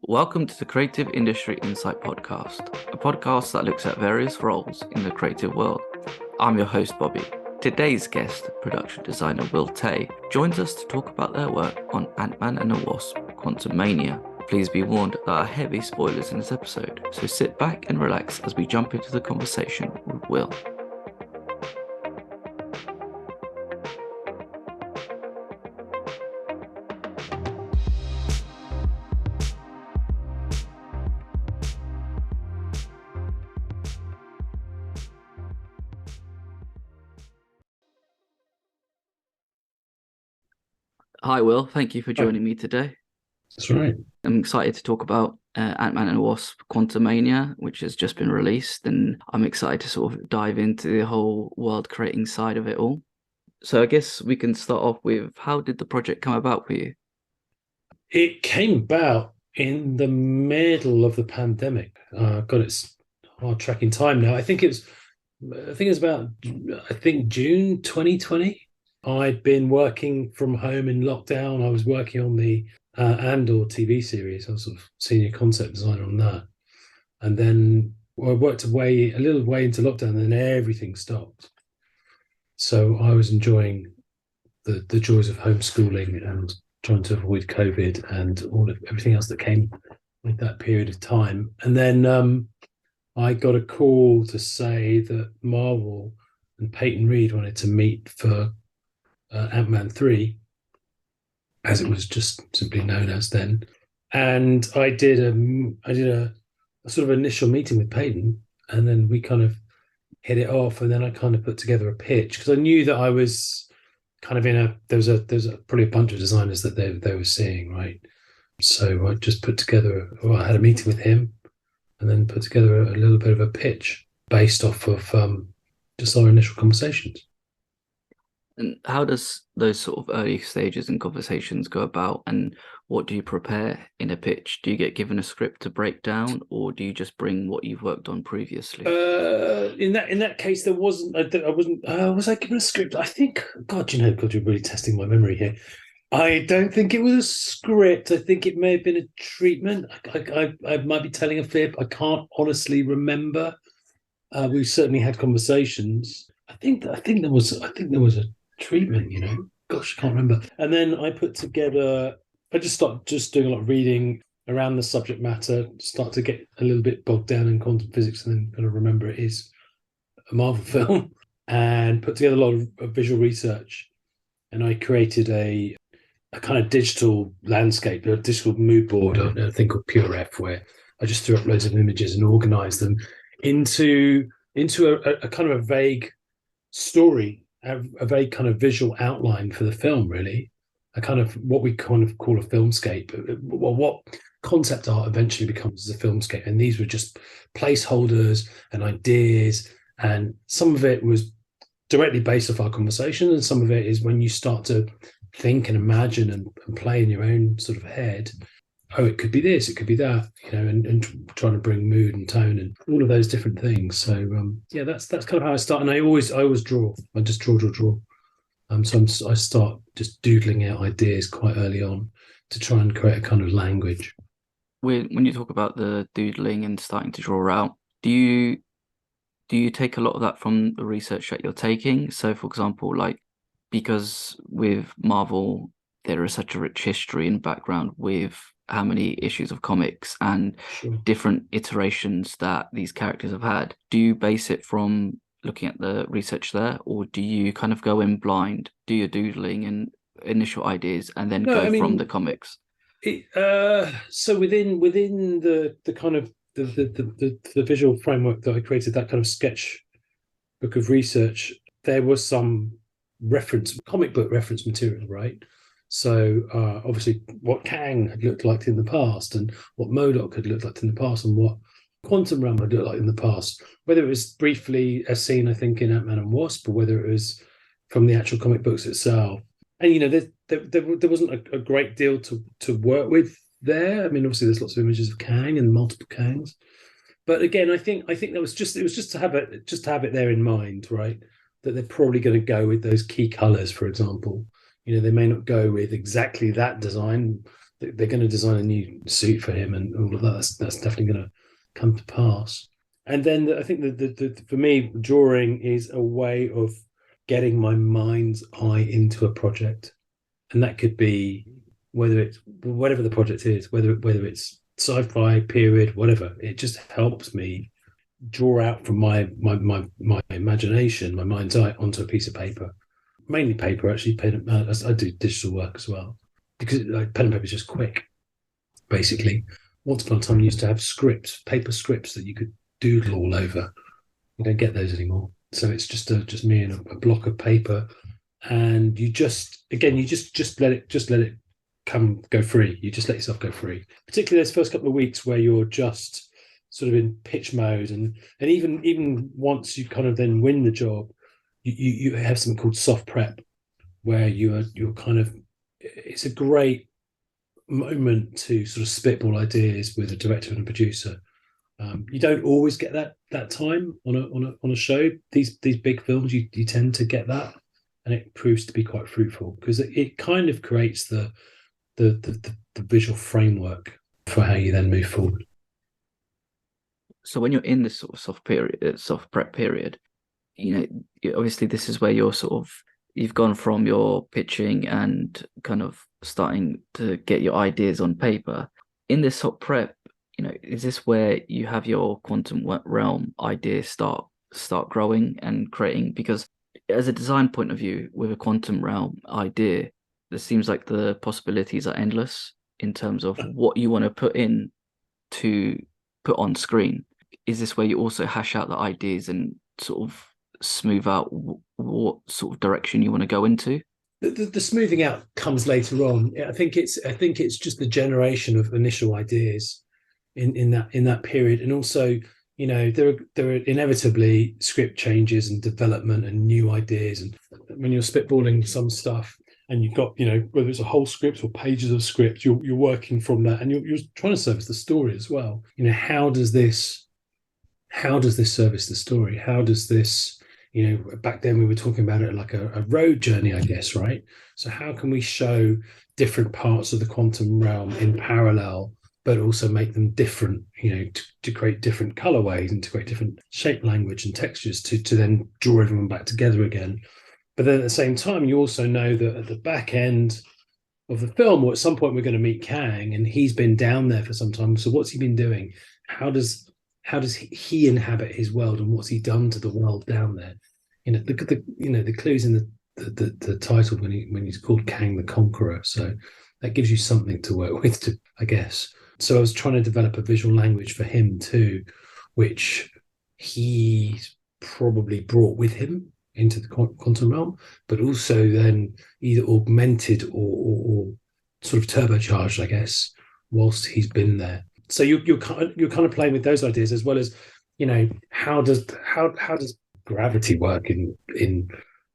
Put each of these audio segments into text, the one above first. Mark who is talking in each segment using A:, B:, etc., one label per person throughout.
A: Welcome to the Creative Industry Insight podcast, a podcast that looks at various roles in the creative world. I'm your host, Bobby. Today's guest, production designer Htay, joins us to talk about their work on Ant-Man and the Wasp Quantumania. Please be warned there are heavy spoilers in this episode, so sit back and relax as we jump into the conversation with Will. Hi, Will. Thank you for joining me today.
B: That's right.
A: I'm excited to talk about Ant-Man and the Wasp Quantumania, which has just been released, and I'm excited to sort of dive into the whole world creating side of it all. So I guess we can start off with, how did the project come about for you?
B: It came about in the middle of the pandemic. God, it's hard tracking time now. I think it was about June 2020. I'd been working from home in lockdown. I was working on the Andor TV series. I was sort of senior concept designer on that. And then I worked a little way into lockdown, and then everything stopped. So I was enjoying the joys of homeschooling and trying to avoid COVID and everything else that came with that period of time. And then I got a call to say that Marvel and Peyton Reed wanted to meet for Ant-Man 3, as it was just simply known as then. And I did a sort of initial meeting with Peyton, and then we kind of hit it off, and then I kind of put together a pitch because I knew that I was kind of there's probably a bunch of designers that they were seeing, right? So I just I had a meeting with him, and then put together a little bit of a pitch based off of just our initial conversations.
A: And how does those sort of early stages and conversations go about, and what do you prepare in a pitch? Do you get given a script to break down, or do you just bring what you've worked on previously?
B: In that case, there wasn't. I wasn't. Was I given a script? I think. God, you're really testing my memory here. I don't think it was a script. I think it may have been a treatment. I might be telling a fib. I can't honestly remember. We certainly had conversations. I think there was a treatment. Gosh, I can't remember. And then I just started doing a lot of reading around the subject matter, start to get a little bit bogged down in quantum physics, and then kind of remember it is a Marvel film, and put together a lot of visual research. And I created a kind of digital landscape, a digital mood board, a thing called Pure F, where I just threw up loads of images and organized them into a kind of a vague story, a vague kind of visual outline for the film, really. A kind of what we kind of call a filmscape. Well, what concept art eventually becomes a filmscape. And these were just placeholders and ideas. And some of it was directly based off our conversation, and some of it is when you start to think and imagine and play in your own sort of head. Oh, it could be this, it could be that, and trying to bring mood and tone and all of those different things. So that's kind of how I start. And I always draw. I just draw. So I start just doodling out ideas quite early on to try and create a kind of language.
A: When you talk about the doodling and starting to draw out, do you take a lot of that from the research that you're taking? So, for example, because with Marvel, there is such a rich history and background with how many issues of comics and different iterations that these characters have had. Do you base it from looking at the research there, or do you kind of go in blind, do your doodling and initial ideas, and then from the comics?
B: So within the kind of the visual framework that I created, that kind of sketch book of research, there was some comic book reference material, right? So obviously what Kang had looked like in the past, and what MODOK had looked like in the past, and what Quantum Realm had looked like in the past, whether it was briefly a scene, I think, in Ant-Man and Wasp, or whether it was from the actual comic books itself. And, there wasn't a great deal to work with there. I mean, obviously there's lots of images of Kang and multiple Kangs. But again, I think it was just to have it there in mind, right? That they're probably going to go with those key colors, for example. They may not go with exactly that design they're going to design a new suit for him and all of that. That's definitely going to come to pass. And then I think for me, drawing is a way of getting my mind's eye into a project, and that could be whatever the project is, whether it's sci-fi, period, whatever. It just helps me draw out from my imagination, my mind's eye, onto a piece of paper. Mainly paper, actually. I do digital work as well, because like pen and paper is just quick. Basically, once upon a time, you used to have scripts, paper scripts that you could doodle all over. You don't get those anymore. So it's just me and a block of paper, and you just let it go free. You just let yourself go free. Particularly those first couple of weeks where you're just sort of in pitch mode, and even once you kind of then win the job, you have something called soft prep, where you're kind of, it's a great moment to sort of spitball ideas with a director and a producer. You don't always get that time on a show. These big films, you tend to get that, and it proves to be quite fruitful because it kind of creates the visual framework for how you then move forward.
A: So when you're in this sort of soft prep period, obviously this is where you've gone from your pitching and kind of starting to get your ideas on paper. In this soft prep, is this where you have your quantum realm ideas start growing and creating? Because as a design point of view, with a quantum realm idea, it seems like the possibilities are endless in terms of what you want to put on screen. Is this where you also hash out the ideas and sort of smooth out what sort of direction you want to go into?
B: The smoothing out comes later on. I think it's just the generation of initial ideas in that period, and also there are inevitably script changes and development and new ideas, and when you're spitballing some stuff and you've got whether it's a whole script or pages of script, you're working from that, and you're trying to service the story as well. How does this service the story? How does this, back then we were talking about it like a road journey, I guess, right? So how can we show different parts of the quantum realm in parallel, but also make them different, to create different colorways and to create different shape language and textures to then draw everyone back together again. But then at the same time, you also know that at the back end of the film, or at some point we're going to meet Kang, and he's been down there for some time. So what's he been doing? How does he inhabit his world, and what's he done to the world down there? Look at the clues in the title when he's called Kang the Conqueror. So that gives you something to work with, I guess. So I was trying to develop a visual language for him too, which he probably brought with him into the quantum realm, but also then either augmented or sort of turbocharged, I guess, whilst he's been there. So you're kind of playing with those ideas, as well as how does gravity work in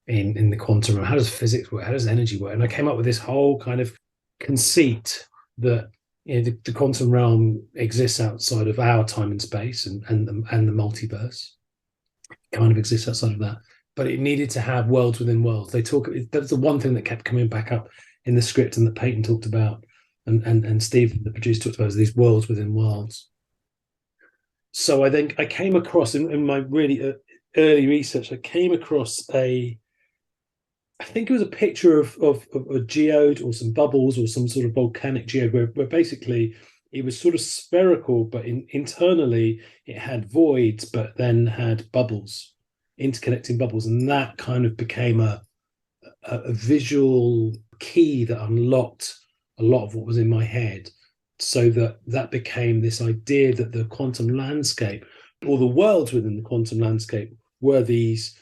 B: the quantum realm? How does physics work? How does energy work? And I came up with this whole kind of conceit that the quantum realm exists outside of our time and space, and the multiverse kind of exists outside of that. But it needed to have worlds within worlds. That's the one thing that kept coming back up in the script, and that Peyton talked about, and Steve, the producer, talked about, is these worlds within worlds. So I came across in my really early research, I came across I think it was a picture of a geode or some bubbles or some sort of volcanic geode where basically it was sort of spherical, but internally it had voids, but then had bubbles, interconnecting bubbles, and that kind of became a visual key that unlocked a lot of what was in my head, so that became this idea that the quantum landscape, or the worlds within the quantum landscape, were these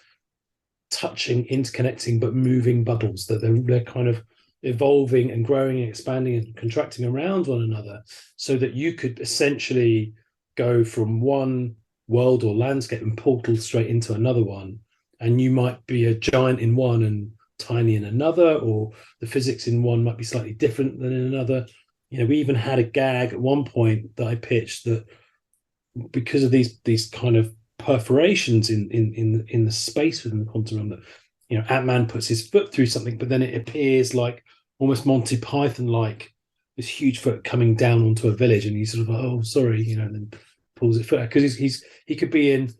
B: touching, interconnecting, but moving bubbles, that they're kind of evolving and growing and expanding and contracting around one another, so that you could essentially go from one world or landscape and portal straight into another one, and you might be a giant in one and tiny in another, or the physics in one might be slightly different than in another. We even had a gag at one point that I pitched, that because of these kind of perforations in the space within the quantum realm, that Ant-Man puts his foot through something, but then it appears like almost Monty Python like this huge foot coming down onto a village, and he's sort of, oh, sorry, and then pulls it further because he could be in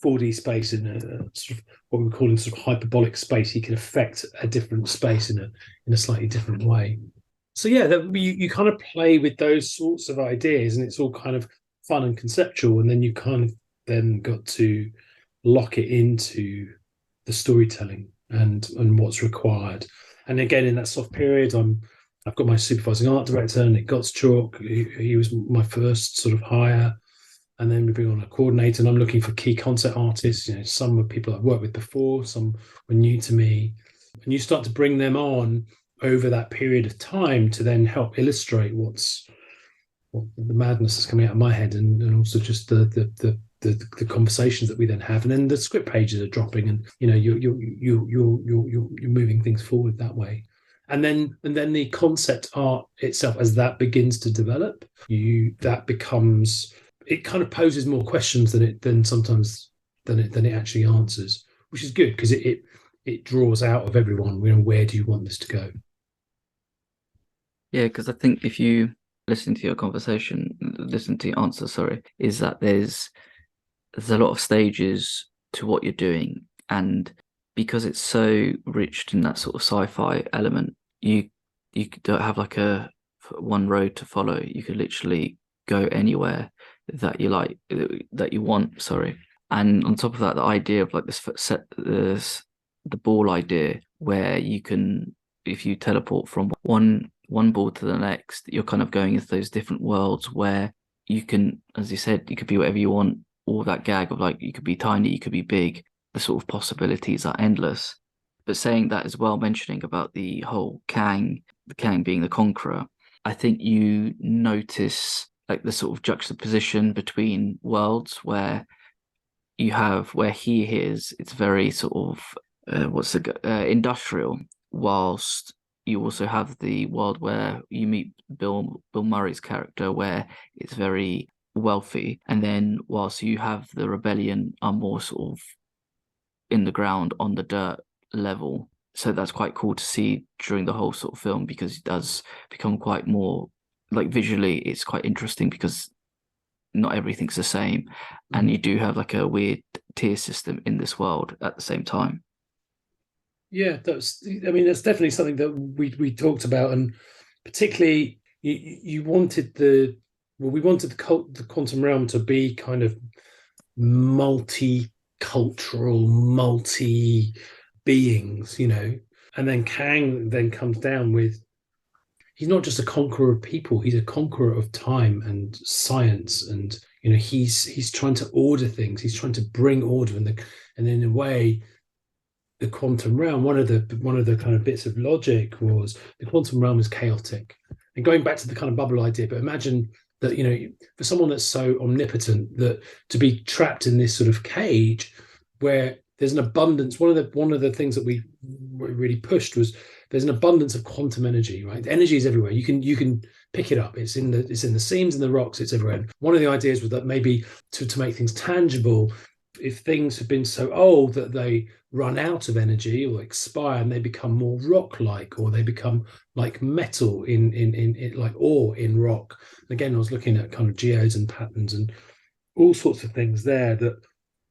B: 4D space in a sort of what we call in sort of hyperbolic space. He can affect a different space in a slightly different way. So yeah, you kind of play with those sorts of ideas, and it's all kind of fun and conceptual, and then you kind of then got to lock it into the storytelling and what's required. And again, in that soft period, I've got my supervising art director, Nick Gottschalk. He was my first sort of hire. And then we bring on a coordinator, and I'm looking for key concept artists. Some were people I've worked with before, some were new to me. And you start to bring them on over that period of time to then help illustrate what the madness is coming out of my head, and also just the conversations that we then have. And then the script pages are dropping, and you're moving things forward that way. And then the concept art itself, as that begins to develop, that becomes, it kind of poses more questions than it actually answers, which is good because it draws out of everyone, where do you want this to go?
A: Yeah, because I think if you listen to your answer, sorry, is that there's a lot of stages to what you're doing, and because it's so rich in that sort of sci-fi element, you don't have like a one road to follow. You could literally go anywhere that you like, that you want. Sorry, and on top of that, the idea of like the ball idea, where you can, if you teleport from one ball to the next, you're kind of going into those different worlds where you can, as you said, you could be whatever you want. All that gag of like, you could be tiny, you could be big. The sort of possibilities are endless. But saying that as well, mentioning about the whole the Kang being the conqueror, I think you notice like the sort of juxtaposition between worlds where you have where he is, it's very sort of industrial, whilst you also have the world where you meet Bill Murray's character, where it's very wealthy, and then whilst you have the rebellion are more sort of in the ground on the dirt level. So that's quite cool to see during the whole sort of film, because it does become quite more like visually it's quite interesting because not everything's the same, and you do have like a weird tier system in this world at the same time.
B: Yeah, that's definitely something that we talked about, and particularly we wanted the quantum realm to be kind of multicultural, multi beings, and then Kang then comes down with, he's not just a conqueror of people, he's a conqueror of time and science, and he's trying to order things, he's trying to bring order, and in a way, the quantum realm, one of the kind of bits of logic was the quantum realm is chaotic. And going back to the kind of bubble idea, but imagine that, for someone that's so omnipotent, that to be trapped in this sort of cage where there's an abundance. One of the things that we really pushed was there's an abundance of quantum energy, right? The energy is everywhere. You can pick it up. It's in the seams and the rocks. It's everywhere. And one of the ideas was that maybe to make things tangible, if things have been so old that they run out of energy or expire, and they become more rock-like, or they become like metal in like ore in rock. Again, I was looking at kind of geodes and patterns and all sorts of things there, that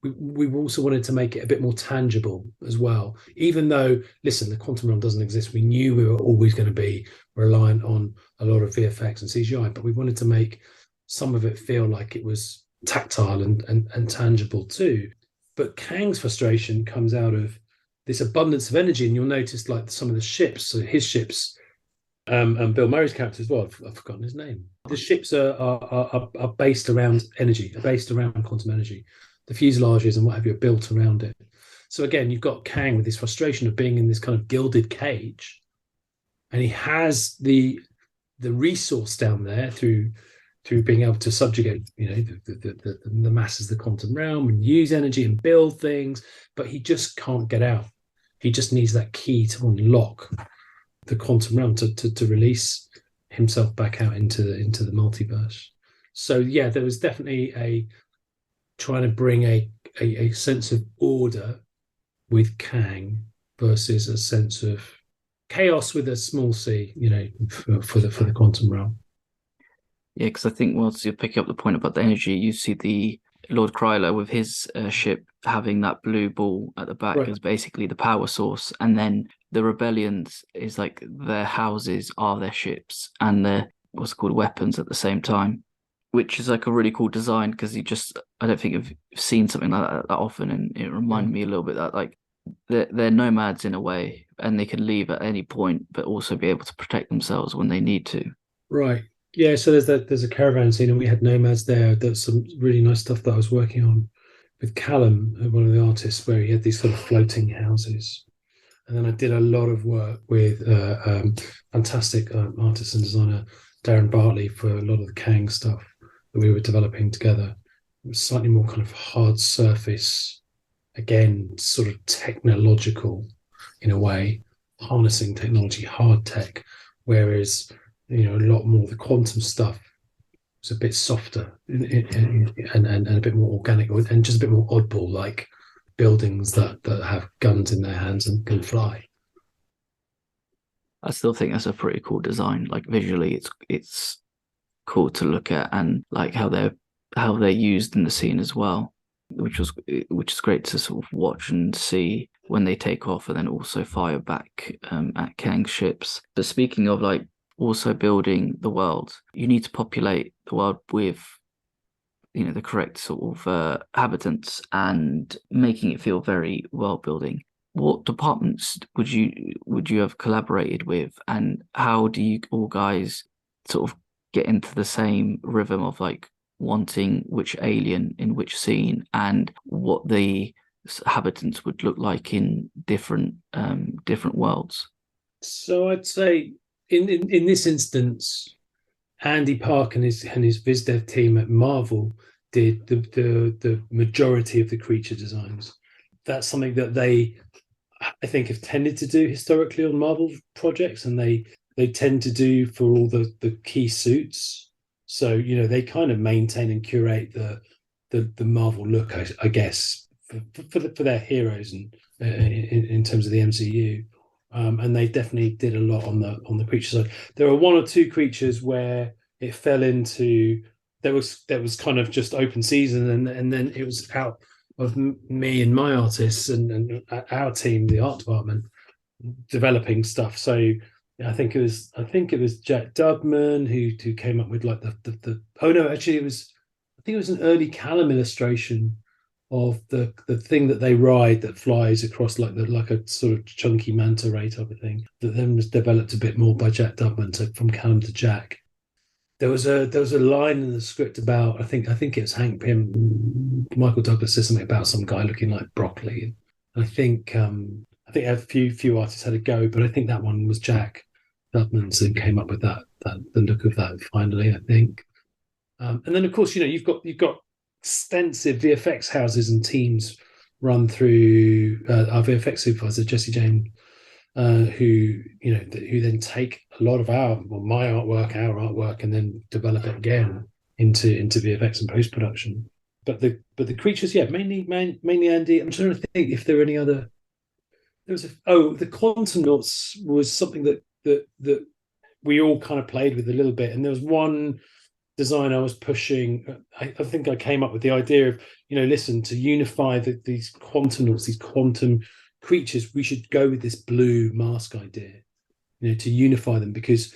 B: we also wanted to make it a bit more tangible as well. Even though, listen, the quantum realm doesn't exist, we knew we were always going to be reliant on a lot of VFX and CGI, but we wanted to make some of it feel like it was tactile and tangible too. But Kang's frustration comes out of this abundance of energy, and you'll notice like some of the ships, so his ships, and Bill Murray's character as well. I've forgotten his name. The ships are based around energy, are based around quantum energy. The fuselages and what have you are built around it. So again, you've got Kang with this frustration of being in this kind of gilded cage, and he has the resource down there through being able to subjugate, the masses of the quantum realm and use energy and build things, but he just can't get out. He just needs that key to unlock the quantum realm to release himself back out into the multiverse. So yeah, there was definitely trying to bring a sense of order with Kang versus a sense of chaos with a small c, for the quantum realm.
A: Yeah, because I think once you're picking up the point about the energy, you see the Lord Kryler with his ship having that blue ball at the back
B: Right.
A: as basically the power source, and then the rebellions is like their houses are their ships and their what's called weapons at the same time, which is like a really cool design because I don't think I've seen something like that often, and it reminded me a little bit that like they're nomads in a way, and they can leave at any point, but also be able to protect themselves when they need to.
B: Right. Yeah, so there's a caravan scene, and we had nomads there. That's some really nice stuff that I was working on with Callum, one of the artists, where he had these sort of floating houses. And then I did a lot of work with fantastic artist and designer Darren Bartley for a lot of the Kang stuff that we were developing together. It was slightly more kind of hard surface, again, sort of technological in a way, harnessing technology, hard tech, whereas a lot more the quantum stuff was a bit softer and a bit more organic and just a bit more oddball, like buildings that have guns in their hands and can fly.
A: I still think that's a pretty cool design. Like visually, it's cool to look at, and like how they're used in the scene as well, which is great to sort of watch and see when they take off, and then also fire back at Kang's ships. But speaking of like also building the world, you need to populate the world with the correct sort of habitants and making it feel very world building. What departments would you have collaborated with, and how do you all guys sort of get into the same rhythm of like wanting which alien in which scene and what the habitants would look like in different worlds?
B: So I'd say in this instance, Andy Park and his VizDev team at Marvel did the majority of the creature designs. That's something that I think, have tended to do historically on Marvel projects, and they tend to do for all the key suits. So they kind of maintain and curate the Marvel look, I guess, for their heroes and in terms of the MCU. And they definitely did a lot on the creature side. There are one or two creatures where it fell into there was kind of just open season, and then it was out of me and my artists and our team, the art department, developing stuff. So I think it was Jack Dubman who came up with like the oh no, actually I think it was an early Callum illustration of the thing that they ride that flies across like a sort of chunky manta ray type of thing, that then was developed a bit more by Jack Dubman, so from Callum to Jack. There was a line in the script about I think it's Hank Pym. Michael Douglas says something about some guy looking like broccoli. And I think a few artists had a go, but I think that one was Jack Dubman who came up with that the look of that finally, I think. And then of course you've got extensive VFX houses and teams run through our VFX supervisor Jesse James, who then take a lot of my artwork, and then develop it again into VFX and post production. But the creatures, yeah, mainly Andy. I'm trying to think if there are any other. There was the Quantum Noughts was something that we all kind of played with a little bit, and there was one design I was pushing. I think I came up with the idea of listen, to unify these Quantum Noughts, these quantum creatures, we should go with this blue mask idea, to unify them, because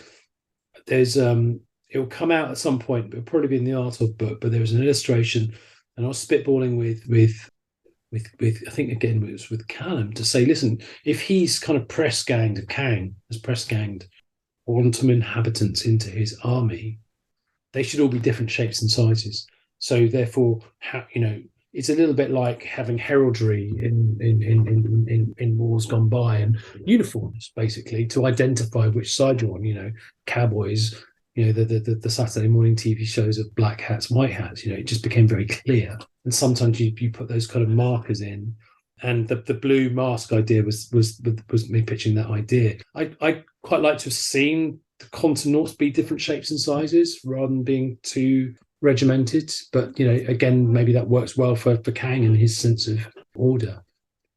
B: there's it will come out at some point, but it'll probably be in the art of book. But there was an illustration, and I was spitballing with I think again it was with Callum to say, listen, if he's kind of press ganged, Kang has press ganged quantum inhabitants into his army, they should all be different shapes and sizes. So therefore, it's a little bit like having heraldry in wars gone by, and uniforms basically to identify which side you're on. Cowboys, the Saturday morning TV shows of black hats, white hats. It just became very clear. And sometimes you put those kind of markers in. And the blue mask idea was me pitching that idea. I quite like to have seen the Quantum Noughts be different shapes and sizes rather than being too regimented. But again, maybe that works well for Kang and his sense of order.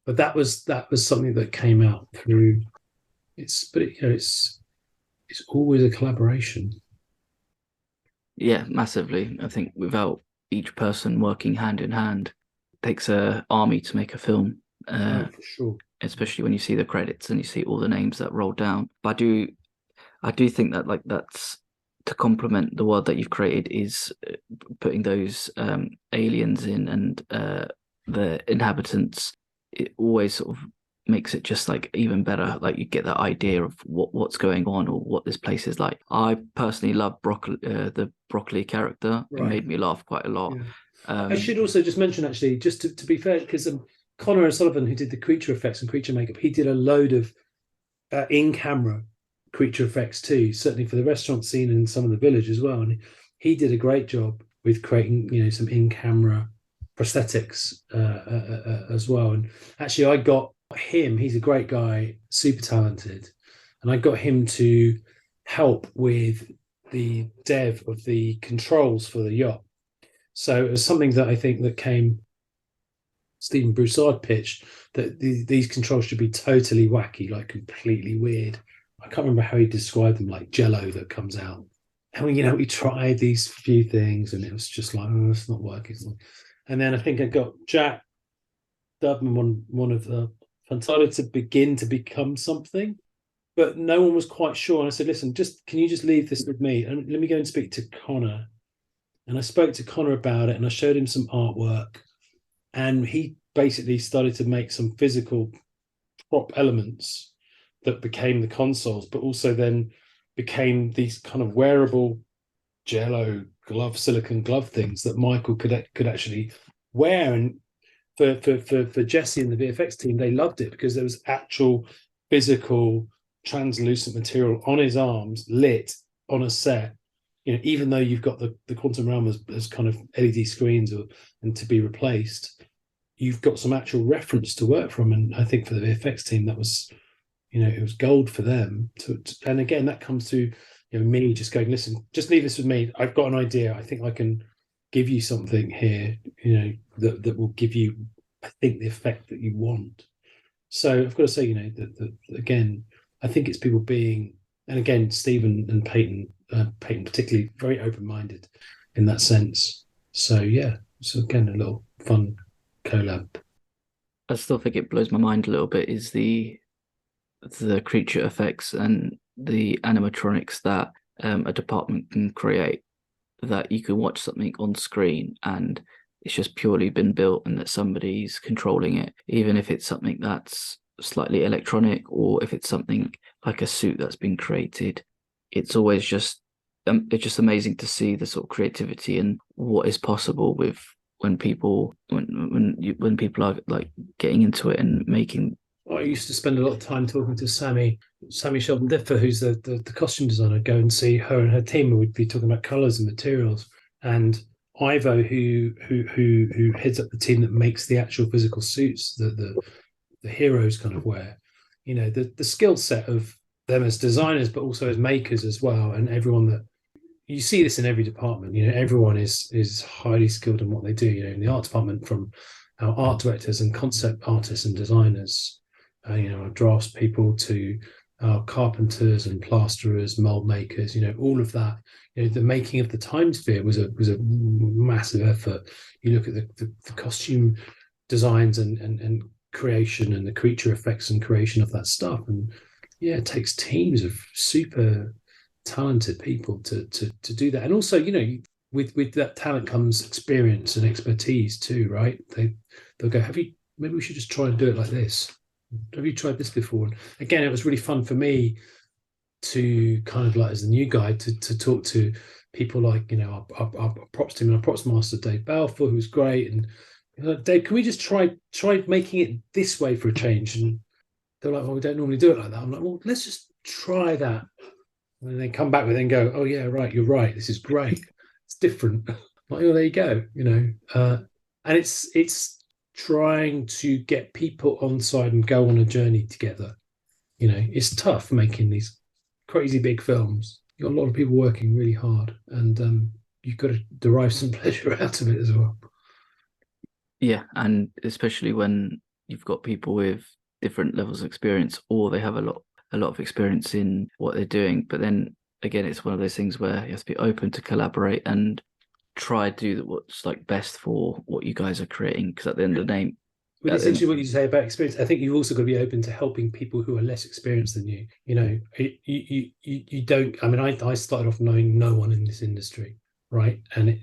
B: But that was something that came out through It's always a collaboration.
A: Yeah, massively. I think without each person working hand in hand, it takes a army to make a film.
B: Oh, for sure.
A: Especially when you see the credits and you see all the names that roll down. But I do think that like that's to complement the world that you've created is putting those aliens in and the inhabitants. It always sort of makes it just like even better. Like you get that idea of what's going on or what this place is like. I personally love broccoli, the broccoli character. It
B: Right.
A: made me laugh quite a lot.
B: Yeah. I
A: Um,
B: should also just mention, actually, just to be fair, because Connor O'Sullivan, who did the creature effects and creature makeup, he did a load of in-camera creature effects too, certainly for the restaurant scene and some of the village as well. And he did a great job with creating, some in-camera prosthetics as well. And actually, I got him. He's a great guy, super talented, and I got him to help with the dev of the controls for the yacht. So it was something that I think that came Stephen Broussard pitched, that these controls should be totally wacky, like completely weird. I can't remember how he described them, like Jello that comes out. And we tried these few things, and it was just like, oh, it's not working. And then I think I got Jack Dubman, one of the started to begin to become something, but no one was quite sure. And I said, listen, can you just leave this with me, and let me go and speak to Connor. And I spoke to Connor about it, and I showed him some artwork, and he basically started to make some physical prop elements that became the consoles, but also then became these kind of wearable Jello silicon glove things that Michael could actually wear. And for Jesse and the VFX team, they loved it because there was actual physical translucent material on his arms, lit on a set. Even though you've got the quantum realm as kind of LED screens and to be replaced, you've got some actual reference to work from. And I think for the VFX team, that was, it was gold for them. And again, that comes to me just going, listen, just leave this with me. I've got an idea. I think I can give you something here, that will give you, I think, the effect that you want. So I've got to say, that again, I think it's people being, and again, Stephen and Peyton particularly, very open-minded in that sense. So yeah, so again, a little fun collab.
A: I still think it blows my mind a little bit is the creature effects and the animatronics that a department can create, that you can watch something on screen and it's just purely been built and that somebody's controlling it, even if it's something that's slightly electronic or if it's something like a suit that's been created. It's always just it's just amazing to see the sort of creativity and what is possible with when people are like getting into it and making.
B: I used to spend a lot of time talking to Sammy Sheldon Differ, who's the costume designer. Go and see her and her team, and we'd be talking about colours and materials. And Ivo, who heads up the team that makes the actual physical suits that the heroes kind of wear. The skill set of them as designers, but also as makers as well, and everyone that you see this in every department. Everyone is highly skilled in what they do. In the art department, from our art directors and concept artists and designers, our drafts people to our carpenters and plasterers, mold makers. All of that. The making of the Time Sphere was a massive effort. You look at the costume designs and creation and the creature effects and creation of that stuff, and yeah, it takes teams of super talented people to do that. And also, with that talent comes experience and expertise too, right? They'll go, maybe we should just try and do it like this. Have you tried this before? And again, it was really fun for me to kind of like, as the new guy, to talk to people like, our props team and our props master Dave Balfour, who was great. And like, Dave, can we just try making it this way for a change? And they're like, well, we don't normally do it like that. I'm like, well, let's just try that. And they come back with it and go, oh yeah, right, you're right. This is great. It's different. Like, oh, there you go. And it's trying to get people on side and go on a journey together. It's tough making these crazy big films. You've got a lot of people working really hard, and you've got to derive some pleasure out of it as well.
A: Yeah, and especially when you've got people with different levels of experience or they have a lot a lot of experience in what they're doing. But then again, it's one of those things where you have to be open to collaborate and try to do what's like best for what you guys are creating. Because at the end of the day,
B: But it's interesting what you say about experience. I think you've also got to be open to helping people who are less experienced than you. You know, you don't. I mean, I started off knowing no one in this industry, right? And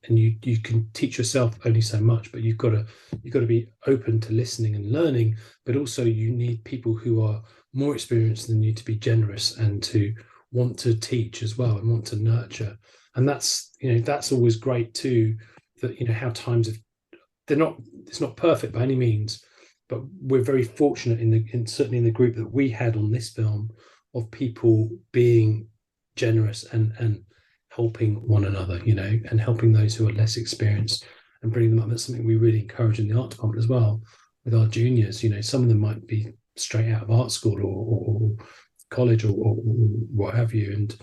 B: you can teach yourself only so much, but you've got to be open to listening and learning. But also, you need people who are more experienced than you to be generous and to want to teach as well and want to nurture. And that's always great too. That how times have it's not perfect by any means, but we're very fortunate certainly in the group that we had on this film of people being generous and helping one another, and helping those who are less experienced and bringing them up. That's something we really encourage in the art department as well with our juniors. Some of them might be straight out of art school or college or what have you, and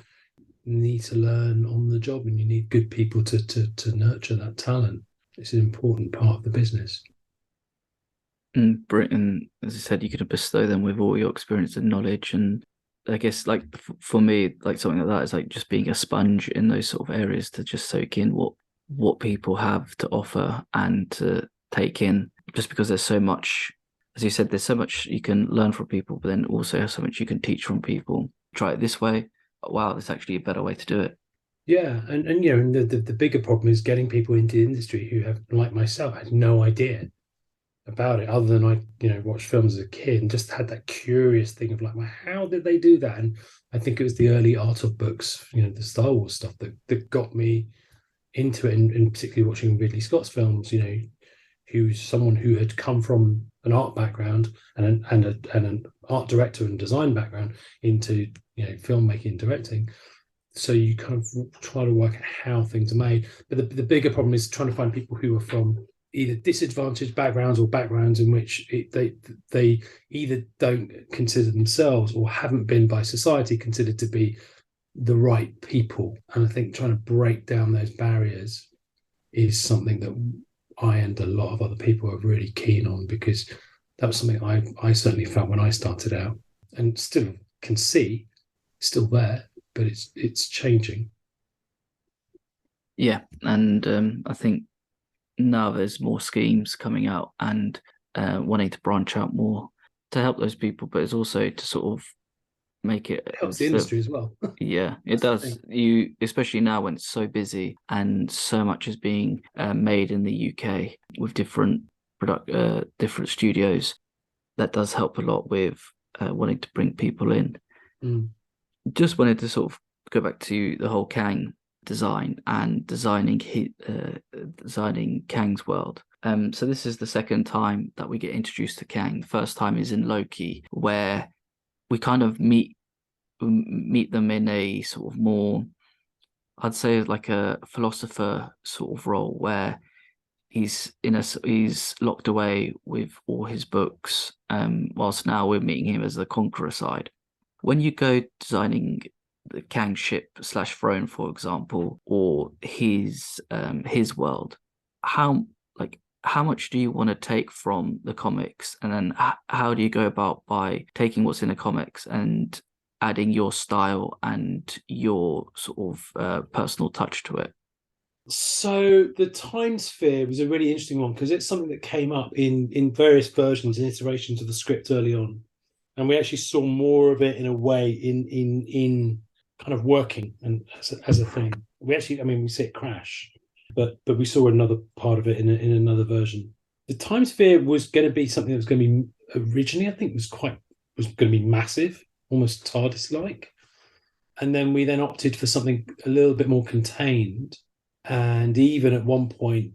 B: need to learn on the job, and you need good people to nurture that talent. It's an important part of the business.
A: Britain, as I said, you could bestow them with all your experience and knowledge. And I guess, like, for me, like something like that is like just being a sponge in those sort of areas to just soak in what people have to offer and to take in. Just because there's so much, as you said, there's so much you can learn from people, but then also so much you can teach from people. Try it this way. Wow, there's actually a better way to do it.
B: Yeah, and the bigger problem is getting people into the industry who have, like myself, had no idea about it, other than I watched films as a kid and just had that curious thing of like, well, how did they do that? And I think it was the early art of books, the Star Wars stuff that got me into it, and particularly watching Ridley Scott's films, who's someone who had come from an art background and an art director and design background into filmmaking and directing. So you kind of try to work out how things are made. But the bigger problem is trying to find people who are from either disadvantaged backgrounds or backgrounds in which they either don't consider themselves or haven't been by society considered to be the right people. And I think trying to break down those barriers is something that I and a lot of other people are really keen on, because that was something I certainly felt when I started out, and still can see still there, but it's changing.
A: Yeah, and I think now there's more schemes coming out and wanting to branch out more to help those people, but it's also to sort of make it
B: helps the industry as well.
A: Yeah, it does. You, especially now when it's so busy and so much is being made in the UK with different different studios, that does help a lot with wanting to bring people in. Just wanted to sort of go back to the whole Kang design and designing Kang's world. So this is the second time that we get introduced to Kang. The first time is in Loki, where we kind of meet them in a sort of more, I'd say, like a philosopher sort of role, where he's locked away with all his books, whilst now we're meeting him as the conqueror side. When you go designing the Kang ship / throne, for example, or his world, how much do you want to take from the comics, and then how do you go about by taking what's in the comics and adding your style and your sort of personal touch to it?
B: So the time sphere was a really interesting one, because it's something that came up in various versions and iterations of the script early on, and we actually saw more of it in a way in kind of working and as a thing. We actually, we see it crash, but we saw another part of it in another version. The time sphere was going to be something that was going to be originally, I think, was going to be massive, almost TARDIS-like, and then we opted for something a little bit more contained, and even at one point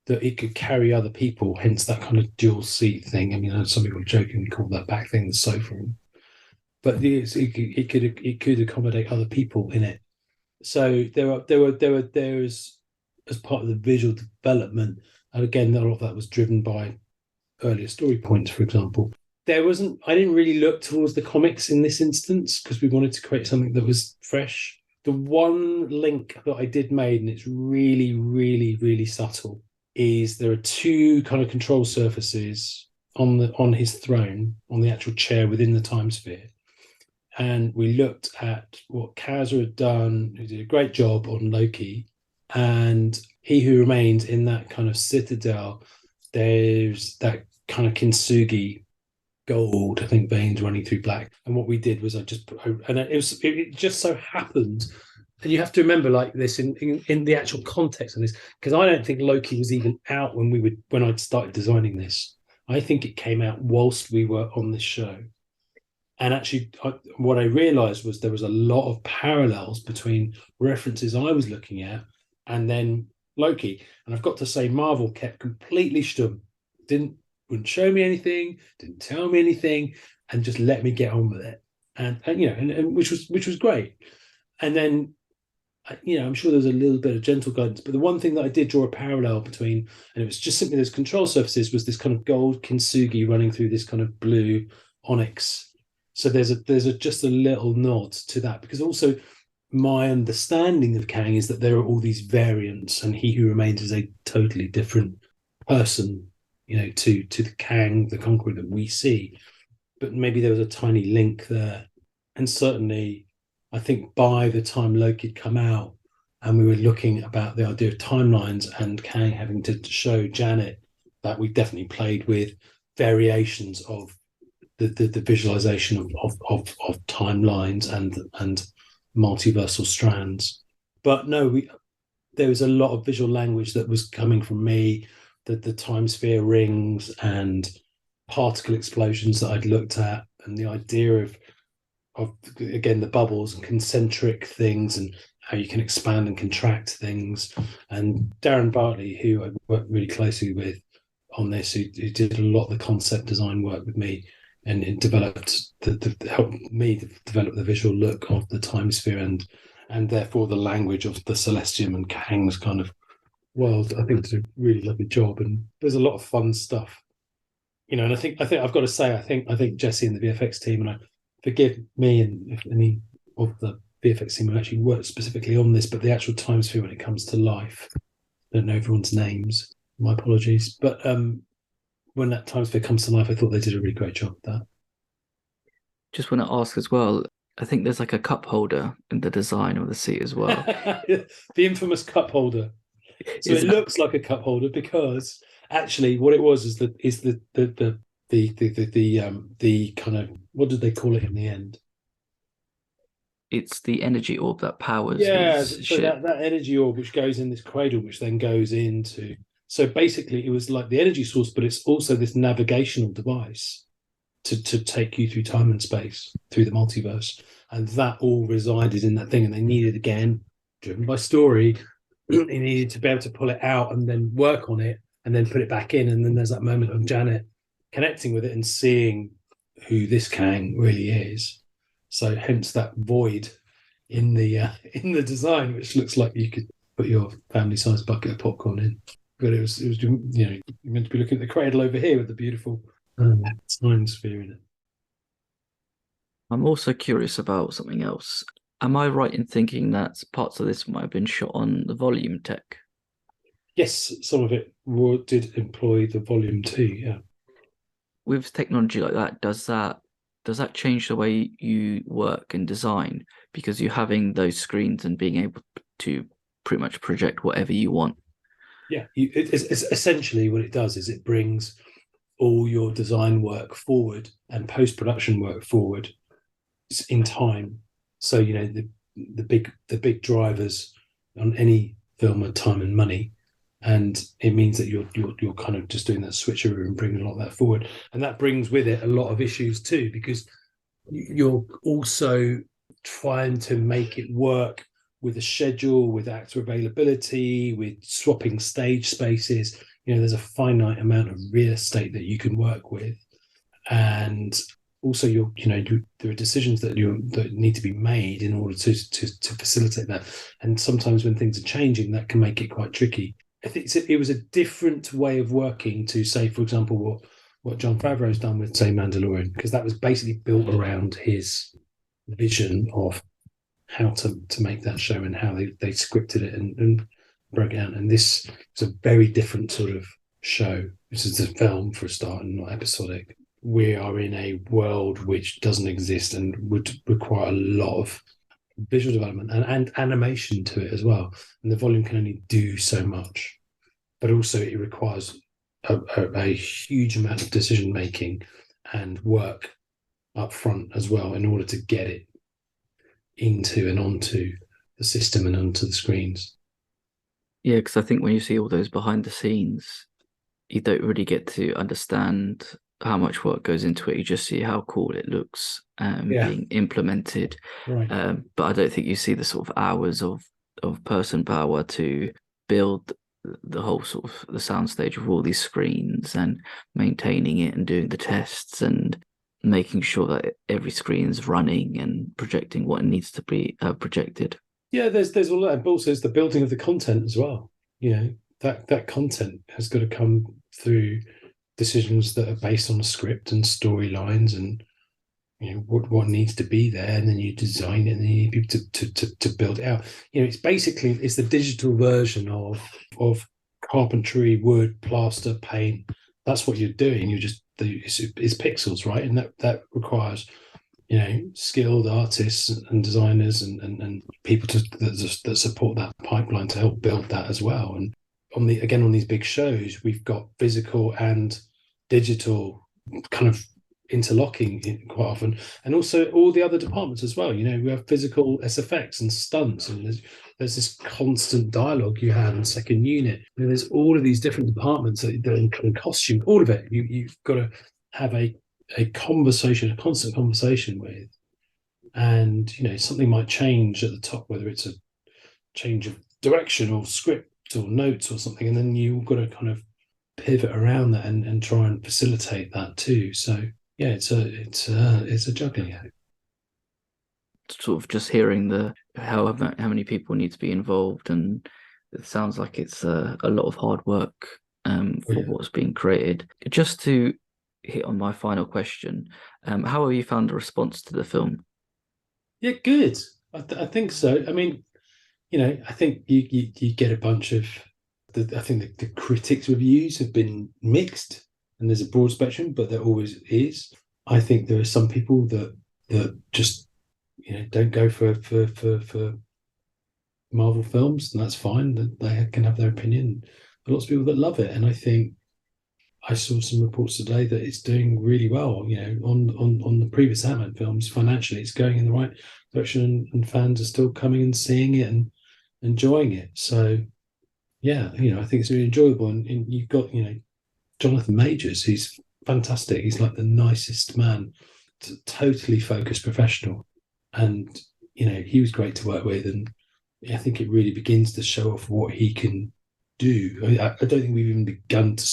B: that it could carry other people, hence that kind of dual seat thing. Some people jokingly call that back thing the sofa room, but it could accommodate other people in it. So there's, as part of the visual development, and again, a lot of that was driven by earlier story points, for example. I didn't really look towards the comics in this instance, because we wanted to create something that was fresh. The one link that I did make, and it's really, really, really subtle, is there are two kind of control surfaces on his throne, on the actual chair within the time sphere. and we looked at what Kazra had done, who did a great job on Loki, and He Who Remains in that kind of citadel. There's that kind of kintsugi gold, I think, veins running through black. And what we did was it just so happened, and you have to remember like this in the actual context of this, because I don't think Loki was even out when I'd started designing this. I think it came out whilst we were on this show. And actually, what I realized was there was a lot of parallels between references I was looking at and then Loki. And I've got to say, Marvel kept completely stum. Wouldn't show me anything, didn't tell me anything, and just let me get on with it. And which was great. And then, I'm sure there's a little bit of gentle guidance, but the one thing that I did draw a parallel between, and it was just simply those control surfaces, was this kind of gold kintsugi running through this kind of blue onyx. So there's just a little nod to that, because also my understanding of Kang is that there are all these variants, and He Who Remains is a totally different person, to the Kang, the Conqueror that we see. But maybe there was a tiny link there. And certainly, I think by the time Loki had come out and we were looking about the idea of timelines and Kang having to show Janet, that we definitely played with variations of the visualization of timelines and multiversal strands. But no, there was a lot of visual language that was coming from me, the time sphere rings and particle explosions that I'd looked at, and the idea of again the bubbles and concentric things and how you can expand and contract things. And Darren Bartley, who I worked really closely with on this, who did a lot of the concept design work with me, and it developed helped me develop the visual look of the time sphere and therefore the language of the Celestium and Kang's kind of world. I think it's a really lovely job, and there's a lot of fun stuff, and I think I've got to say, I think Jesse and the VFX team, and I forgive me and if any of the VFX team who actually worked specifically on this, but the actual time sphere when it comes to life, I don't know everyone's names, my apologies, but when that time sphere comes to life, I thought they did a really great job with that.
A: Just want to ask as well, I think there's like a cup holder in the design of the seat as well.
B: The infamous cup holder. So it looks like a cup holder because actually what it was is the kind of, what did they call it in the end?
A: It's the energy orb that powers
B: his ship. That energy orb which goes in this cradle, which then goes into. So basically, it was like the energy source, but it's also this navigational device to take you through time and space, through the multiverse. And that all resided in that thing. And they needed, again, driven by story, they needed to be able to pull it out and then work on it and then put it back in. And then there's that moment of Janet connecting with it and seeing who this Kang really is. So hence that void in the design, which looks like you could put your family-sized bucket of popcorn in. But it was you're meant to be looking at the cradle over here with the beautiful time sphere in it.
A: I'm also curious about something else. Am I right in thinking that parts of this might have been shot on the volume tech?
B: Yes, some of it did employ the volume too, yeah.
A: With technology like that, does that change the way you work and design? Because you're having those screens and being able to pretty much project whatever you want.
B: Yeah, it's essentially what it does is it brings all your design work forward and post-production work forward in time. So the big drivers on any film are time and money, and it means that you're kind of just doing that switcheroo and bringing a lot of that forward, and that brings with it a lot of issues too, because you're also trying to make it work with a schedule, with actor availability, with swapping stage spaces. There's a finite amount of real estate that you can work with, and also there are decisions that need to be made in order to facilitate that. And sometimes when things are changing, that can make it quite tricky. I think it was a different way of working to, say, for example, what Jon Favreau's done with, say, Mandalorian, because that was basically built around his vision of how to make that show and how they scripted it and broke it down. And this is a very different sort of show. This is a film for a start and not episodic. we are in a world which doesn't exist and would require a lot of visual development and animation to it as well. And the volume can only do so much, but also it requires a huge amount of decision making and work up front as well in order to get it into and onto the system and onto the screens.
A: Yeah, because I think when you see all those behind the scenes, you don't really get to understand how much work goes into it. You just see how cool it looks
B: Yeah,
A: being implemented.
B: right.
A: But I don't think you see the sort of hours of person power to build the whole sort of the soundstage of all these screens and maintaining it and doing the tests and making sure that every screen's running and projecting what it needs to be projected.
B: Yeah, there's all that, but also it's the building of the content as well. You know, that content has got to come through decisions that are based on a script and storylines and what needs to be there, and then you design it and then you need people to build it out. It's the digital version of carpentry, wood, plaster, paint. That's what you're doing. It's pixels, right? And that requires skilled artists and designers and people that support that pipeline to help build that as well. And on these big shows, we've got physical and digital kind of interlocking quite often, and also all the other departments as well. We have physical SFX and stunts, and there's this constant dialogue you have in second unit. There's all of these different departments that in costume, all of it. You've got to have a conversation, a constant conversation with, and something might change at the top, whether it's a change of direction or script or notes or something, and then you've got to kind of pivot around that and try and facilitate that too. So yeah, it's a juggling act.
A: Sort of just hearing the how many people need to be involved, and it sounds like it's a lot of hard work for what's being created. Just to hit on my final question, how have you found the response to the film?
B: Yeah, good. I think so. I mean, I think you get a bunch of I think the critics' reviews have been mixed, and there's a broad spectrum, but there always is. I think there are some people that just don't go for Marvel films, and that's fine. That they can have their opinion. But lots of people that love it, and I think I saw some reports today that it's doing really well. On the previous Ant-Man films, financially, it's going in the right direction, and fans are still coming and seeing it and enjoying it. So yeah, I think it's really enjoyable. And you've got Jonathan Majors, who's fantastic. He's like the nicest man, totally focused professional, and he was great to work with. And I think it really begins to show off what he can do. I don't think we've even begun to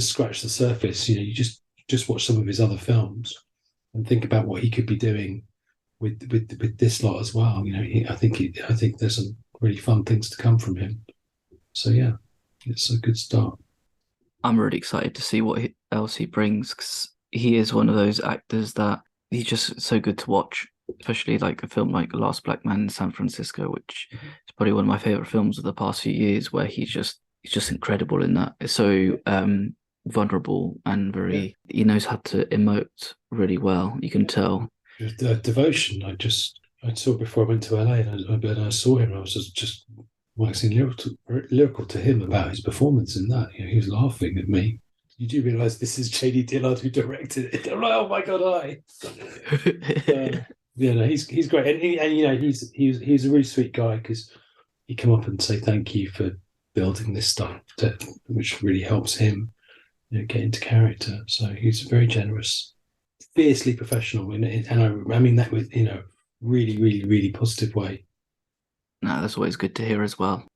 B: scratch the surface. You just watch some of his other films and think about what he could be doing with this lot as well. I think there's some really fun things to come from him. So yeah, it's a good start.
A: I'm really excited to see what else he brings, because he is one of those actors that he's just so good to watch, especially like a film like Last Black Man in San Francisco, which is probably one of my favorite films of the past few years, where he's just incredible in that. It's so vulnerable and he knows how to emote really well. You can tell.
B: Devotion. I saw it before I went to LA, and I saw him. I was just waxing lyrical to him about his performance in that. He was laughing at me. You do realise this is J.D. Dillard who directed it. I'm like, oh my god, he's great, and he's a really sweet guy, because he come up and say thank you for building this stuff, which really helps him get into character. So he's very generous, fiercely professional, and I mean that with really, really, really positive way.
A: No, that's always good to hear as well.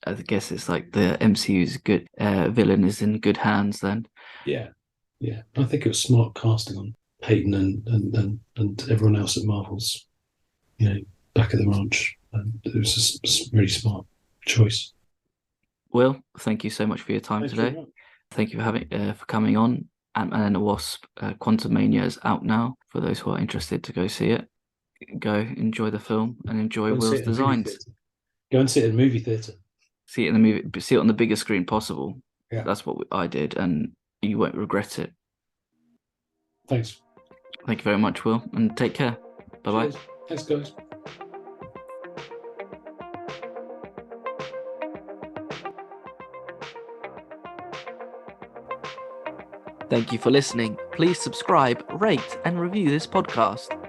A: I guess it's like the MCU's good villain is in good hands then.
B: Yeah, yeah. I think it was smart casting on Peyton and everyone else at Marvel's, back at the ranch. And it was a really smart choice.
A: Will, thank you so much for your time
B: Thanks
A: today. Thank you for coming on. Ant-Man and the Wasp Quantumania is out now for those who are interested to go see it. Go enjoy the film and enjoy Will's designs.
B: Go and sit in a movie theatre.
A: See it in the movie. See it on the biggest screen possible.
B: Yeah.
A: That's what I did, and you won't regret it.
B: Thanks.
A: Thank you very much, Will, and take care. Bye-bye.
B: Cheers. Thanks, guys.
A: Thank you for listening. Please subscribe, rate, and review this podcast.